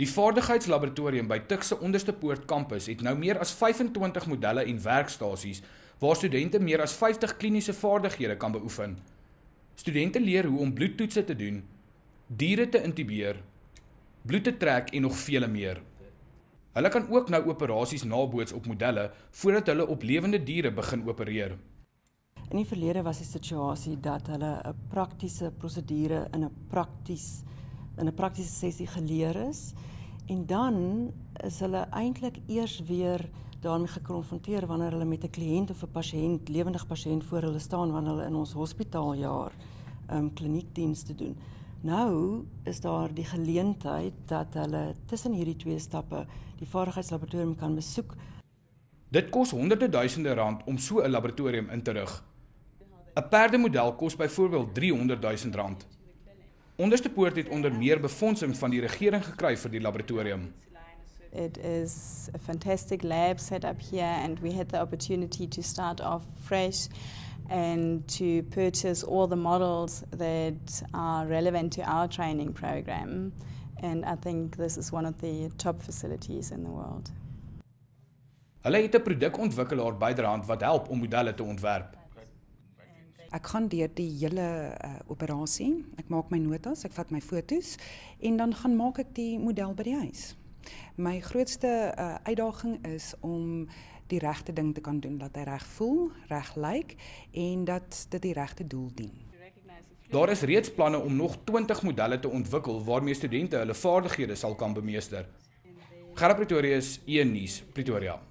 Die vaardigheidslaboratorium by TUK se Onderste Poort kampus het nou meer as 25 modelle en werkstasies waar studente meer as 50 kliniese vaardighede kan beoefen. Studente leer hoe om bloedtoetse te doen, diere te intubeer, bloed te trek en nog vele meer. Hulle kan ook nou operasies naboots op modelle voordat hulle op lewende diere begin opereer. In die verlede was die situasie dat hulle 'n praktiese prosedure in 'n praktiese sessie geleer is en dan is hulle eintlik eers weer daarmee gekonfronteer wanneer hulle met 'n kliënt of 'n pasiënt, lewendige pasiënt voor hulle staan wanneer hulle in ons hospitaaljaar kliniekdienste doen. Nou is daar die geleentheid dat hulle tussen hierdie twee stappe die vaardigheidslaboratorium kan besoek. Dit kos honderde duisende rand om so 'n laboratorium in te rig. 'n Perdemodel kos byvoorbeeld 300 000 rand. Onderste Poort het onder meer befondsing van die regering gekry vir die laboratorium. It is a fantastic lab set up here, and we had the opportunity to start off fresh and to purchase all the models that are relevant to our training program. And I think this is one of the top facilities in the world. Hulle het 'n produkontwikkelaar byderhand wat help om modelle te ontwerp. Ek gaan deur die hele operasie, ek maak my notas, ek vat my foto's en dan gaan maak ek die model by die huis. My grootste uitdaging is om die regte ding te kan doen, dat hy reg voel, reg lyk en dat dit die regte doel dien. Daar is reeds planne om nog 20 modelle te ontwikkel waarmee studente hulle vaardighede sal kan bemeester. Gerard Pretorius, 1 Nuus, Pretoria.